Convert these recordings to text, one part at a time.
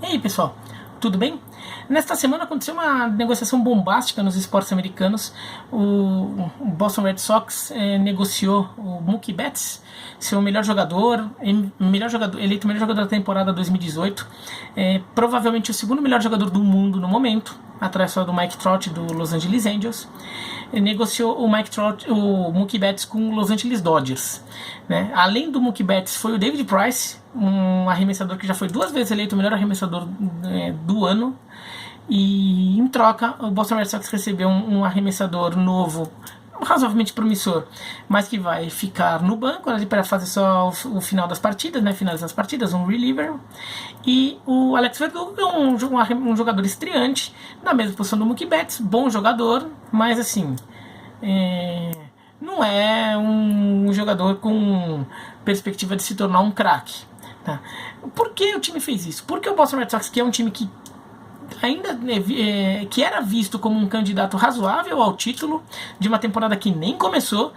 E aí, pessoal, tudo bem? Nesta semana aconteceu uma negociação bombástica nos esportes americanos. O Boston Red Sox negociou o Mookie Betts, seu melhor jogador, eleito o melhor jogador da temporada 2018, provavelmente o segundo melhor jogador do mundo no momento, atrás só do Mike Trout do Los Angeles Angels. Negociou o Mookie Betts com o Los Angeles Dodgers, né? Além do Mookie Betts foi o David Price, um arremessador que já foi 2 vezes eleito o melhor arremessador do ano, e em troca o Boston Red Sox recebeu um arremessador novo, razoavelmente promissor, mas que vai ficar no banco para fazer só o final das partidas, né? Finalizar as partidas, um reliever. E o Alex Verdugo é um jogador estreante, na mesma posição do Mookie Betts, bom jogador, mas assim, não é um jogador com perspectiva de se tornar um craque. Tá? Por que o time fez isso? Porque o Boston Red Sox, que é um time que ainda que era visto como um candidato razoável ao título de uma temporada que nem começou,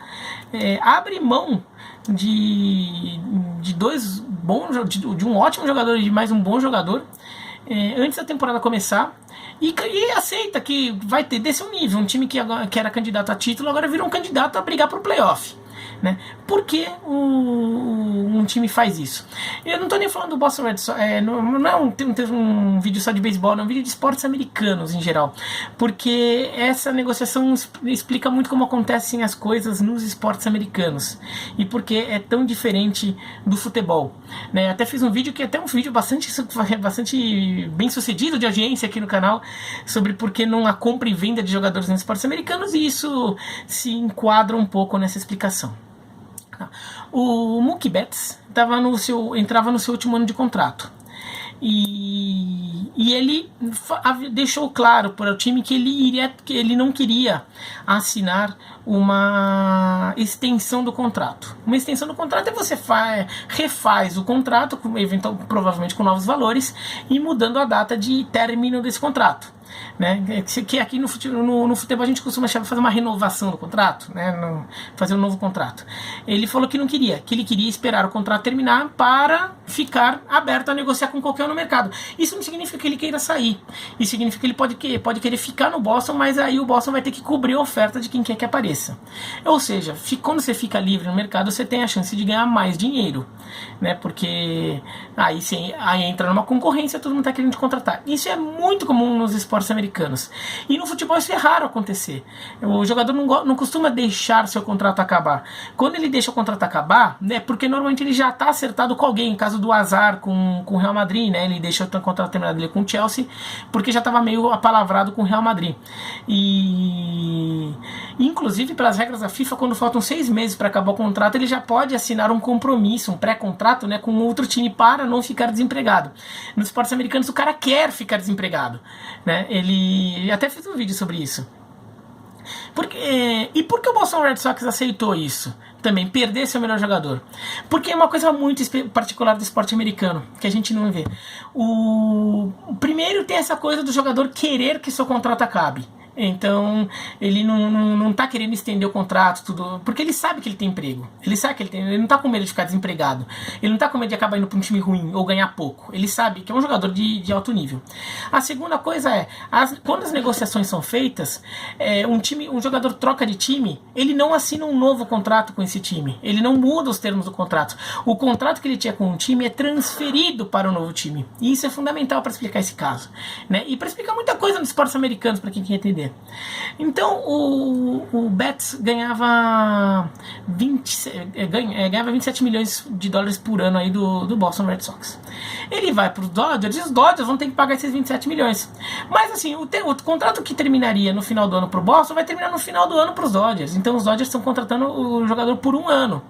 abre mão de um ótimo jogador e de mais um bom jogador antes da temporada começar, e aceita que vai ter desse um nível, um time que era candidato a título agora virou um candidato a brigar para o playoff. Né? Por que um time faz isso? Eu não estou nem falando do Boston Red Sox, não é um vídeo só de beisebol, é um vídeo de esportes americanos em geral, porque essa negociação explica muito como acontecem as coisas nos esportes americanos e porque é tão diferente do futebol, né? Até fiz um vídeo que é até um vídeo bastante bem sucedido de audiência aqui no canal sobre por que não há compra e venda de jogadores nos esportes americanos, e isso se enquadra um pouco nessa explicação. O Mookie Betts entrava no seu último ano de contrato, e ele deixou claro para o time que ele não queria assinar uma extensão do contrato. Uma extensão do contrato é você refaz o contrato, provavelmente com novos valores, e mudando a data de término desse contrato. Né? Que aqui no futebol a gente costuma fazer uma renovação do contrato, né? Fazer um novo contrato. Ele falou que não queria, que ele queria esperar o contrato terminar para ficar aberto a negociar com qualquer um no mercado. Isso não significa que ele queira sair, isso significa que ele pode querer ficar no Boston, mas aí o Boston vai ter que cobrir a oferta de quem quer que apareça. Ou seja, quando você fica livre no mercado, você tem a chance de ganhar mais dinheiro, né? Porque aí entra numa concorrência, todo mundo está querendo te contratar. Isso é muito comum nos esportes americanos. E no futebol isso é raro acontecer. O jogador não costuma deixar seu contrato acabar. Quando ele deixa o contrato acabar, né, porque normalmente ele já está acertado com alguém. Em caso do Azar com o Real Madrid, né, ele deixou o contrato terminado dele com o Chelsea porque já estava meio apalavrado com o Real Madrid. E inclusive, pelas regras da FIFA, quando faltam 6 meses para acabar o contrato, ele já pode assinar um compromisso, um pré-contrato, né, com outro time para não ficar desempregado. Nos esportes americanos o cara quer ficar desempregado, né? Ele até fez um vídeo sobre isso. E por que o Boston Red Sox aceitou isso? Também perder seu melhor jogador. Porque é uma coisa muito particular do esporte americano, que a gente não vê. Primeiro tem essa coisa do jogador querer que seu contrato acabe. Então ele não tá querendo estender o contrato, tudo, porque ele sabe que ele tem emprego. Ele sabe que ele não tá com medo de ficar desempregado. Ele não tá com medo de acabar indo para um time ruim ou ganhar pouco. Ele sabe que é um jogador de alto nível. A segunda coisa é, quando as negociações são feitas, um jogador troca de time, ele não assina um novo contrato com esse time. Ele não muda os termos do contrato. O contrato que ele tinha com um time é transferido para o novo time. E isso é fundamental para explicar esse caso, né? E para explicar muita coisa nos esportes americanos, para quem quer entender. Então o Betts ganhava 27 milhões de dólares por ano aí do Boston Red Sox. Ele vai para os Dodgers e os Dodgers vão ter que pagar esses 27 milhões. Mas assim, o contrato que terminaria no final do ano para o Boston vai terminar no final do ano para os Dodgers. Então os Dodgers estão contratando o jogador por 1 ano.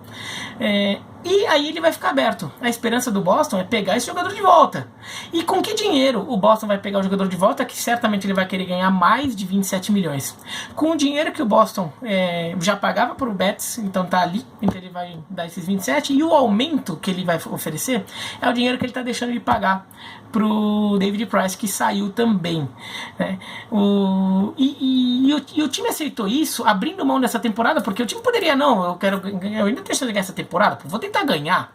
E aí ele vai ficar aberto. A esperança do Boston é pegar esse jogador de volta. E com que dinheiro o Boston vai pegar o jogador de volta? Que certamente ele vai querer ganhar mais de 27 milhões. Com o dinheiro que o Boston já pagava para o Betts, então tá ali, então ele vai dar esses 27, e o aumento que ele vai oferecer é o dinheiro que ele está deixando de pagar pro David Price, que saiu também, né? O time aceitou isso, abrindo mão dessa temporada, porque o time poderia, não, eu ainda tenho chance de ganhar essa temporada, vou tentar ganhar.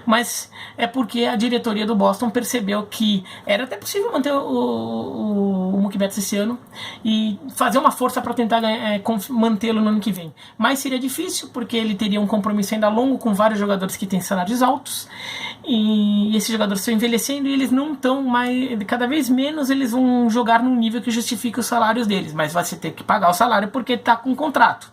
mas é porque a diretoria do Boston percebeu que era até possível manter o Mookie Betts esse ano e fazer uma força para tentar mantê-lo no ano que vem. Mas seria difícil, porque ele teria um compromisso ainda longo com vários jogadores que têm salários altos, e esses jogadores estão envelhecendo e eles não estão mais, cada vez menos eles vão jogar num nível que justifique os salários deles, mas vai ter que pagar o salário porque está com contrato,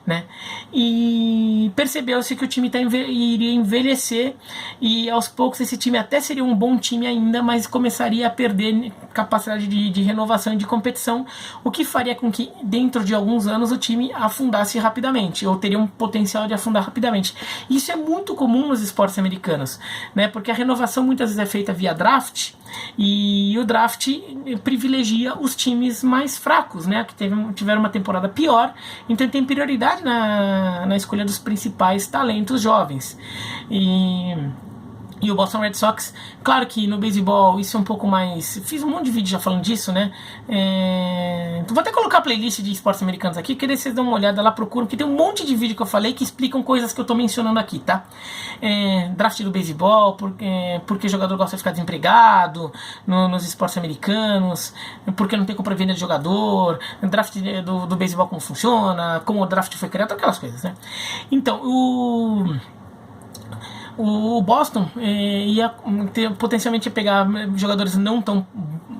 né? E percebeu-se que o time iria envelhecer, e aos poucos esse time até seria um bom time ainda, mas começaria a perder capacidade de renovação e de competição, o que faria com que dentro de alguns anos o time afundasse rapidamente, ou teria um potencial de afundar rapidamente. Isso é muito comum nos esportes americanos, né? Porque a renovação muitas vezes é feita via draft, e o draft privilegia os times mais fracos, né? Que tiveram uma temporada pior, então tem prioridade na escolha dos principais talentos jovens. E o Boston Red Sox, claro que no beisebol isso é um pouco mais... Fiz um monte de vídeo já falando disso, né? Vou até colocar a playlist de esportes americanos aqui, que vocês dão uma olhada lá, procuram, que tem um monte de vídeo que eu falei que explicam coisas que eu tô mencionando aqui, tá? Draft do beisebol, porque o jogador gosta de ficar desempregado nos esportes americanos, porque não tem compra e venda de jogador, draft do beisebol como funciona, como o draft foi criado, aquelas coisas, né? Então, o Boston ia potencialmente pegar jogadores não tão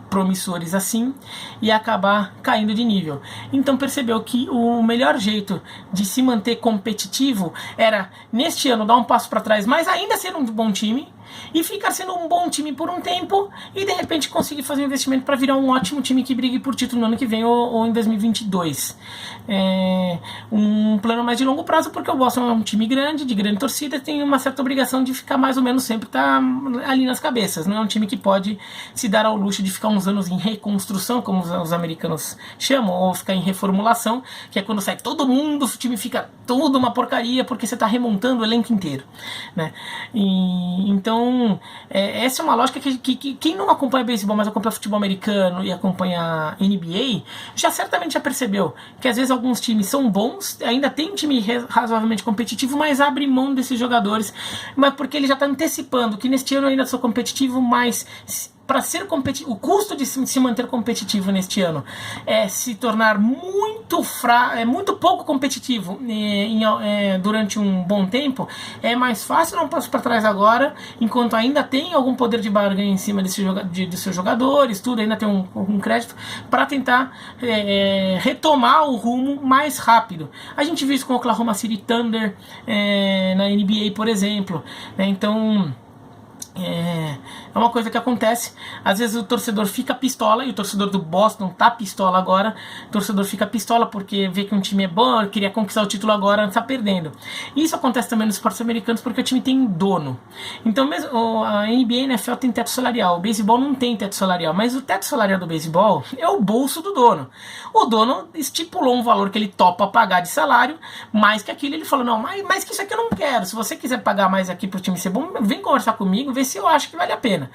promissores assim e acabar caindo de nível. Então percebeu que o melhor jeito de se manter competitivo era, neste ano, dar um passo para trás, mas ainda ser um bom time, e ficar sendo um bom time por um tempo, e de repente conseguir fazer um investimento para virar um ótimo time que brigue por título no ano que vem ou em 2022. Um plano mais de longo prazo, porque o Boston é um time grande, de grande torcida, tem uma certa obrigação de ficar mais ou menos sempre ali nas cabeças. Não é um time que pode se dar ao luxo de ficar uns anos em reconstrução, como os americanos chamam, ou ficar em reformulação, que é quando sai todo mundo, o time fica tudo uma porcaria, porque você está remontando o elenco inteiro, né? Então, essa é uma lógica que quem não acompanha beisebol, mas acompanha futebol americano e acompanha NBA, certamente já percebeu que às vezes alguns times são bons, ainda tem um time razoavelmente competitivo, mas abre mão desses jogadores, mas porque ele já está antecipando que neste ano eu ainda sou competitivo, mas para ser competitivo, o custo de se manter competitivo neste ano é se tornar muito pouco competitivo durante um bom tempo. É mais fácil dar um passo para trás agora, enquanto ainda tem algum poder de barganha em cima de seus jogadores, tudo, ainda tem um crédito, para tentar retomar o rumo mais rápido. A gente viu isso com o Oklahoma City Thunder na NBA, por exemplo, né? Então é uma coisa que acontece. Às vezes o torcedor fica pistola, e o torcedor do Boston tá pistola agora. O torcedor fica pistola porque vê que um time é bom, queria conquistar o título agora, está perdendo. Isso acontece também nos esportes americanos, porque o time tem dono. Então mesmo a NBA e a NFL tem teto salarial, o beisebol não tem teto salarial, mas o teto salarial do beisebol é o bolso do dono. O dono estipulou um valor que ele topa pagar de salário, mais que aquilo ele falou, não, mais que isso aqui eu não quero. Se você quiser pagar mais aqui pro time ser bom, vem conversar comigo, vê se eu acho que vale a pena,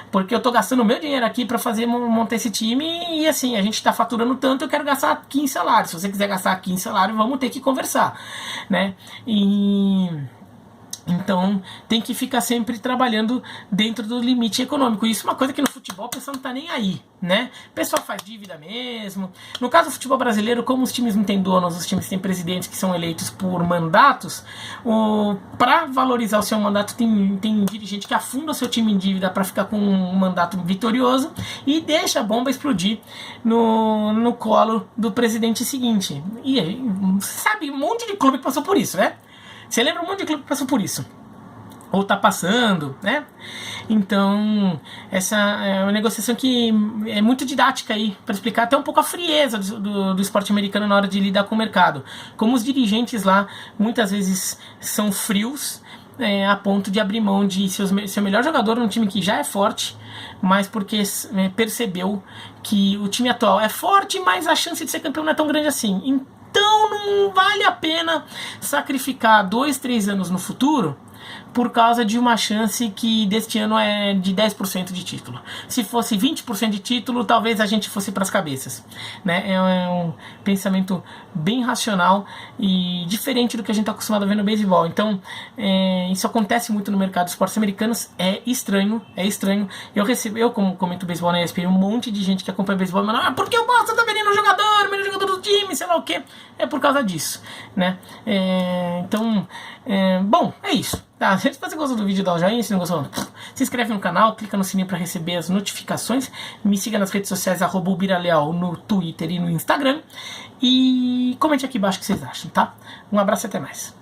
porque eu tô gastando meu dinheiro aqui para montar esse time, e assim, a gente tá faturando tanto, eu quero gastar 15 salários. Se você quiser gastar 15 salários, vamos ter que conversar, né? Então tem que ficar sempre trabalhando dentro do limite econômico. Isso é uma coisa que no futebol o pessoal não tá nem aí, né? O pessoal faz dívida mesmo. No caso do futebol brasileiro, como os times não têm donos, os times têm presidentes que são eleitos por mandatos, para valorizar o seu mandato tem dirigente que afunda o seu time em dívida para ficar com um mandato vitorioso e deixa a bomba explodir no colo do presidente seguinte. E aí, sabe, um monte de clube que passou por isso, né? Você lembra um monte de clube que passou por isso? Ou tá passando, né? Então, essa é uma negociação que é muito didática aí, para explicar até um pouco a frieza do esporte americano na hora de lidar com o mercado. Como os dirigentes lá, muitas vezes, são frios, a ponto de abrir mão de seu melhor jogador num time que já é forte, mas porque percebeu que o time atual é forte, mas a chance de ser campeão não é tão grande assim. Então não vale a pena sacrificar 2-3 anos no futuro por causa de uma chance que deste ano é de 10% de título. Se fosse 20% de título, talvez a gente fosse para as cabeças, né? É um pensamento bem racional e diferente do que a gente está acostumado a ver no beisebol. Então, isso acontece muito no mercado de esportes americanos. É estranho. Eu como comento beisebol na ESPN, um monte de gente que acompanha beisebol, mas porque o Boston tá vendendo menino jogador do time, sei lá o que. É por causa disso, né? Bom, é isso. Tá? Se você gostou do vídeo, dá um joinha. Se não gostou, se inscreve no canal, clica no sininho para receber as notificações. Me siga nas redes sociais, @ubiraleal no Twitter e no Instagram. E comente aqui embaixo o que vocês acham, tá? Um abraço e até mais.